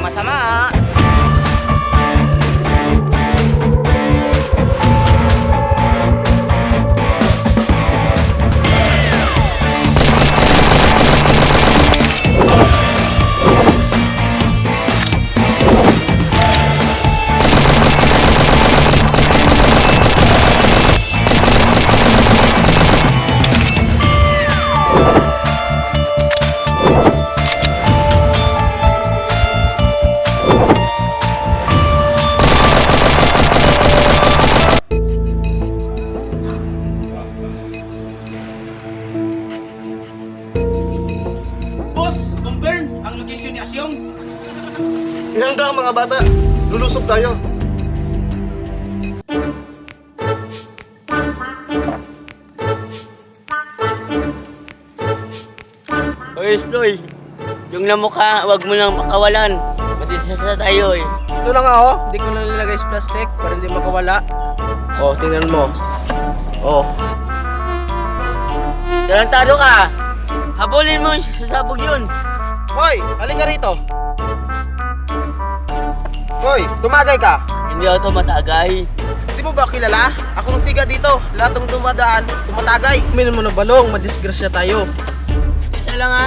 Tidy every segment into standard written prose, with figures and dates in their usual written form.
masama. Boss, confirm ang location ni Asyong. Ihanda ang mga bata. Lulusob tayo. Oy, Sloy. Yung namukha, wag mo nang pakawalan. Matisasa tayo eh. Ito lang ako, hindi ko na nilagay sa plastic para hindi makawala. Oh, tingnan mo. Oh, Tarantado ka. Habulin mo yung sasabog yun. hoy, halika rito. Hoy, tumagay ka. Hindi ako to matagay. Di mo ba kilala? Akong siga dito. Lahat ng dumadaan, tumatagay. Uminom mo ng balong, madisgrasya tayo. Isa lang ha.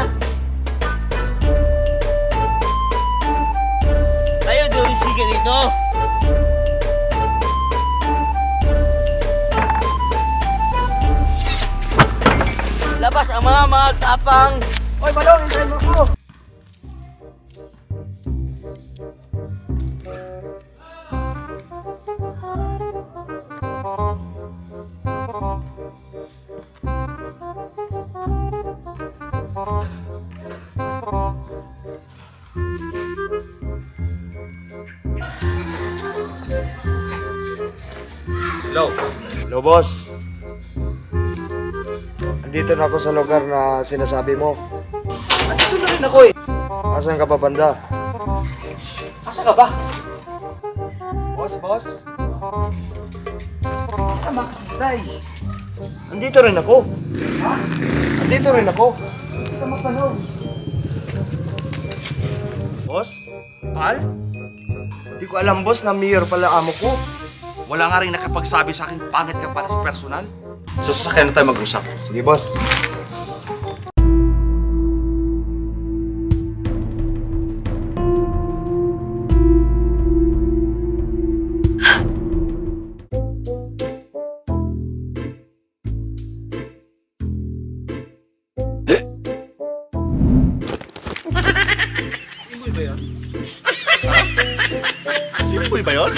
Tayo doon yung siga dito. Labas ang mga magtapang. Hoy, balong, hintayin mo ako. Hello. Hello, boss. Andito na ako sa lugar na sinasabi mo. Andito na rin ako eh. Asan ka pa, banda? Asa ka ba? Boss. Tama ka, Andito rin ako. Ha? Andito rin ako. Hindi ka magtanong. Boss? Pal? Hindi ko alam, boss, na mayor pala amo ko. Wala nga rin nakapagsabi sa akin pangit ka para sa personal. Sa sasakyan na tayo mag-usap. Sige, boss. Imboy ba yan? Simpoy ba yun?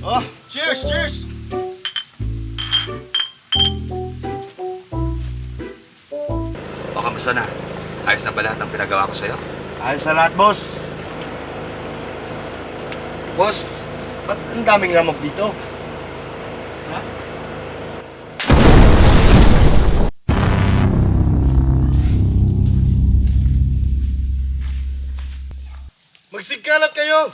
Oh, cheers! O, kamusta na? Ayos na ba lahat ng pinagawa ko sa'yo? Ayos na lahat, boss. Boss, ba't ang daming lamok dito? Ha? Magsigkalat kayo!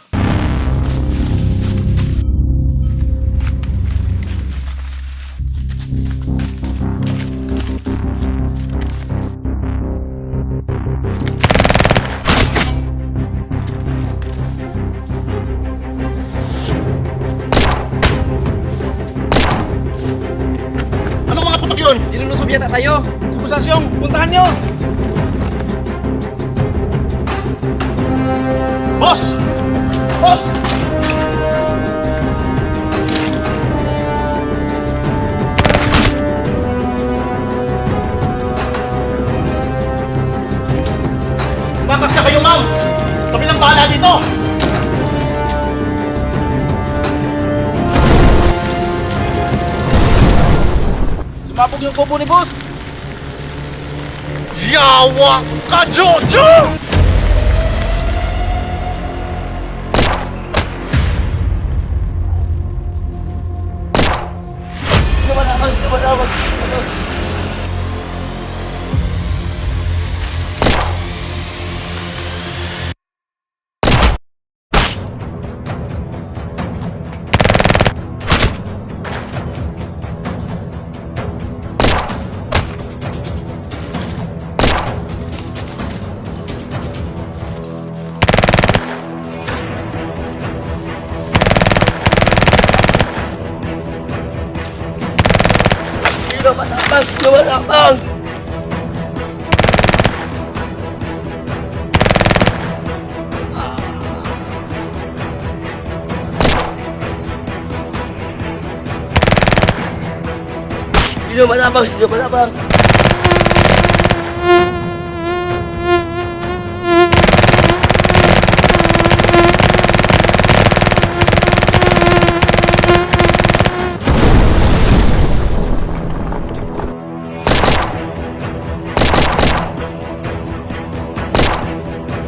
Anong mga putok yun? Nilulusob yata tayo. Supusasyong, puntahan nyo. Boss! Boss! Tumakas na kayo, ma'am! Kami lang bahala dito! Sumabog yung kubo ni boss. Yawa ka, Jojo! Sino matapang? Sino matapang? Sino matapang? Sino matapang?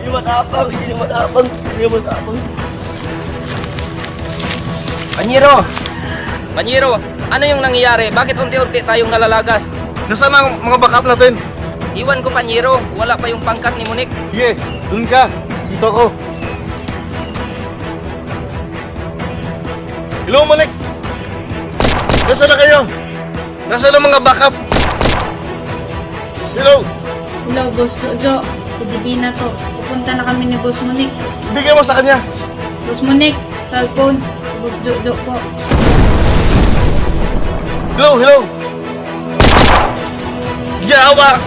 Sino matapang? Sino matapang? Sino matapang? Panyero! Panyero, ano yung nangyayari? Bakit unti-unti tayong nalalagas? Nasaan ang mga backup natin? Iwan ko, Panyero. Wala pa yung pangkat ni Monique. Sige, dun ka. Dito ako. Hello, Monique. Nasaan na kayo? Nasaan ang mga backup? Hello. Hello, Boss Jojo. Si Divina to. Pupunta na kami ni Boss Monique. Bigyan mo sa kanya. Boss Monique, cellphone. Boss Jojo po. Hello, hello. Yawa!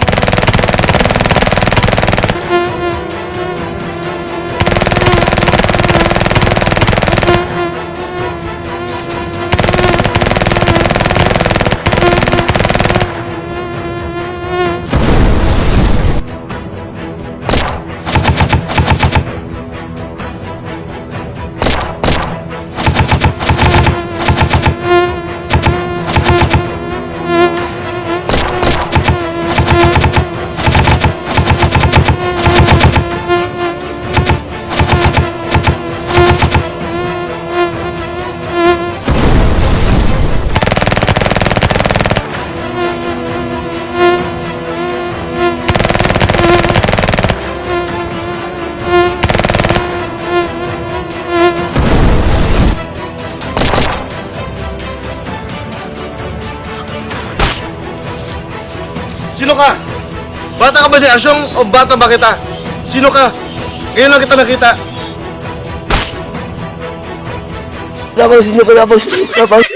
Sino ka? Bata ka ba ni Asyong o bata ba kita? Sino ka? Ngayon lang kita nakita. Matapang, sino matapang? Sino matapang?